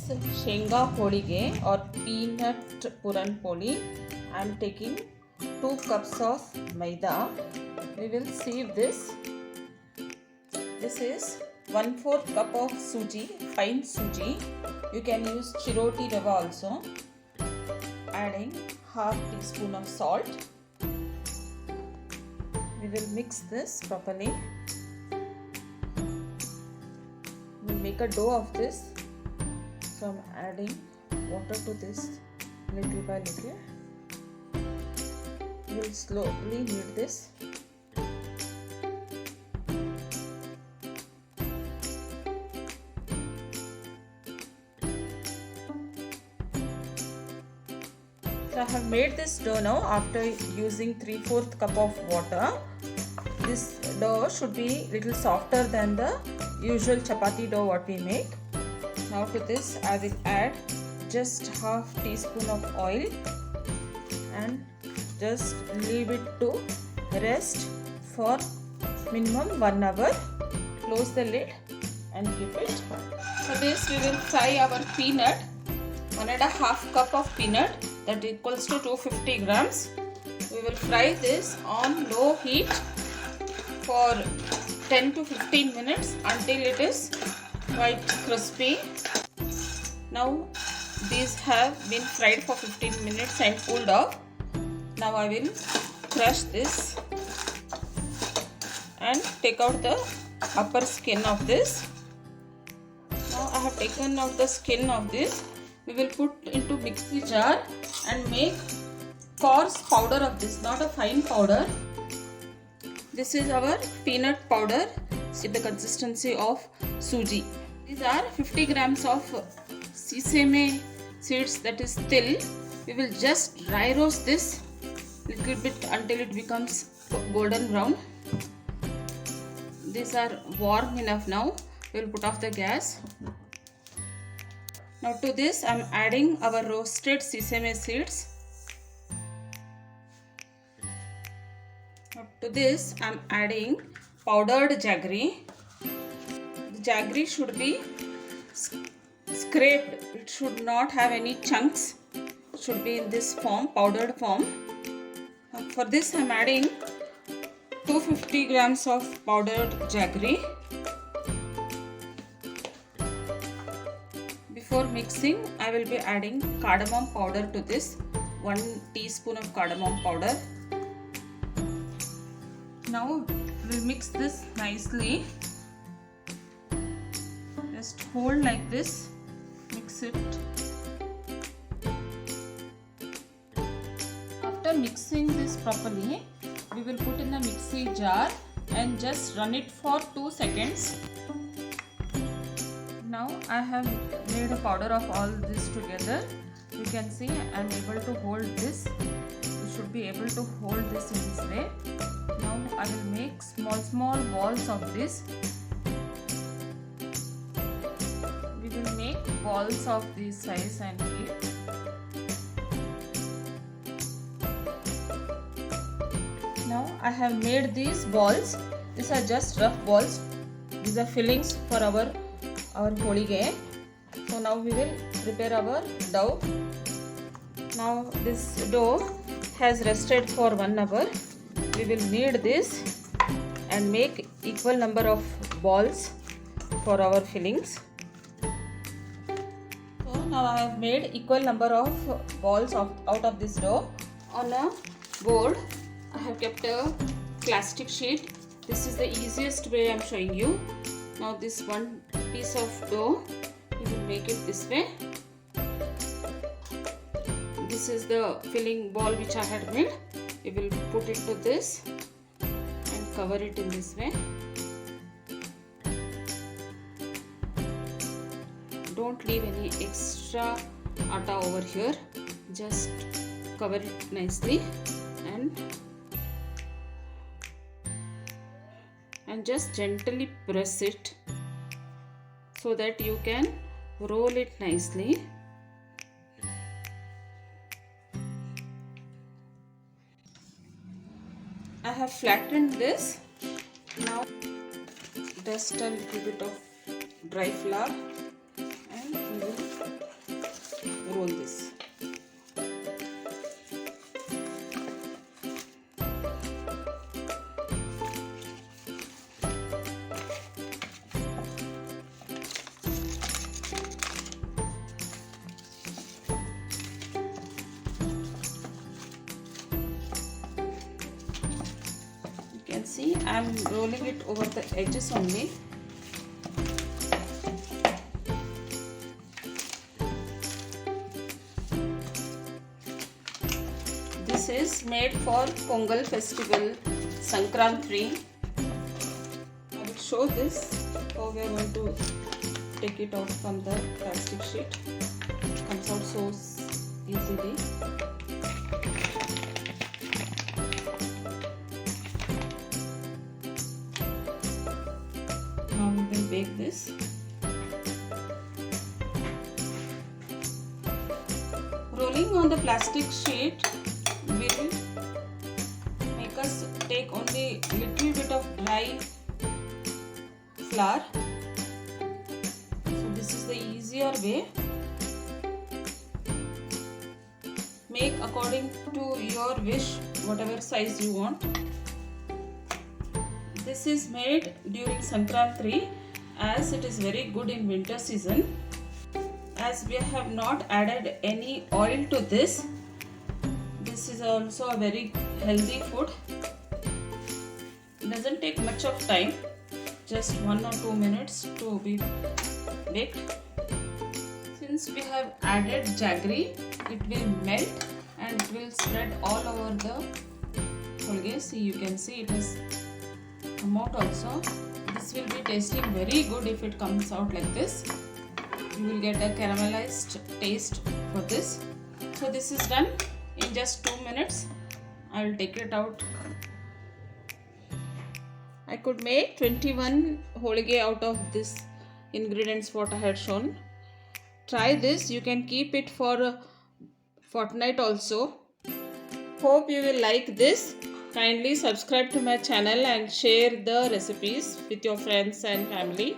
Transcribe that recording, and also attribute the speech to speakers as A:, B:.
A: Shenga Holige or peanut puran poli. I am taking 2 cups of maida. We will sieve this. This is 1/4 cup of suji, fine suji. You can use chiroti rava also. Adding half teaspoon of salt. We will mix this properly. We'll make a dough of this from adding water to this little by little. We'll slowly knead this. So I have made this dough now after using 3/4 cup of water. This dough should be little softer than the usual chapati dough what we make. Now to this I will add just half teaspoon of oil and just leave it to rest for minimum 1 hour. Close the lid and keep it. For this we will fry our peanut. 1.5 cup of peanut, that equals to 250 grams. We will fry this on low heat for 10 to 15 minutes until it is quite crispy. Now these have been fried for 15 minutes and cooled off. Now I will crush this and take out the upper skin of this. Now I have taken out the skin of this. We will put into mixie jar and make coarse powder of this, not a fine powder. This is our peanut powder. See the consistency of suji. These are 50 grams of sesame seeds, that is til. We will just dry roast this little bit until it becomes golden brown. These are warm enough now. We will put off the gas. Now to this I am adding our roasted sesame seeds. Now to this I am adding powdered jaggery. The jaggery should be scraped. It should not have any chunks. It should be in this form, powdered form. Now for this I am adding 250 grams of powdered jaggery. Before mixing, I will be adding cardamom powder to this. 1 teaspoon of cardamom powder. Now we'll mix this nicely. Just hold like this. Mix it. After mixing this properly, we will put in the mixie jar and just run it for 2 seconds. Now I have made a powder of all this together. You can see I am able to hold this. You should be able to hold this in this way. Now I will make small balls of this. We will make balls of this size and keep. Now I have made these balls. These are just rough balls. These are fillings for our holige. So now we will prepare our dough. Now this dough has rested for 1 hour. We will knead this and make equal number of balls for our fillings. So now I have made equal number of balls out of this dough. On a board I have kept a plastic sheet. This is the easiest way I am showing you. Now this one piece of dough, we will make it this way. This is the filling ball which I had made. We will put it to this and cover it in this way. Don't leave any extra atta over here. Just cover it nicely and just gently press it so that you can roll it nicely. I have flattened this. Now dust a little bit of dry flour and we will See, I am rolling it over the edges only. This is made for Pongal festival, Sankrantri. I will show this how we are going to take it out from the plastic sheet. It comes out so easily. Now we will bake this. Rolling on the plastic sheet will make us take only little bit of dry flour. So this is the easier way. Make according to your wish, whatever size you want. This is made during Sankrantri as it is very good in winter season. As we have not added any oil to this, this is also a very healthy food. It doesn't take much of time, just 1 or 2 minutes to be baked. Since we have added jaggery, it will melt and it will spread all over the holge. See, you can see it has come out also. This will be tasting very good if it comes out like this. You will get a caramelized taste for this. So this is done in just 2 minutes. I will take it out. I could make 21 holge out of this ingredients what I had shown. Try this. You can keep it for a fortnight also. Hope you will like this. Kindly subscribe to my channel and share the recipes with your friends and family.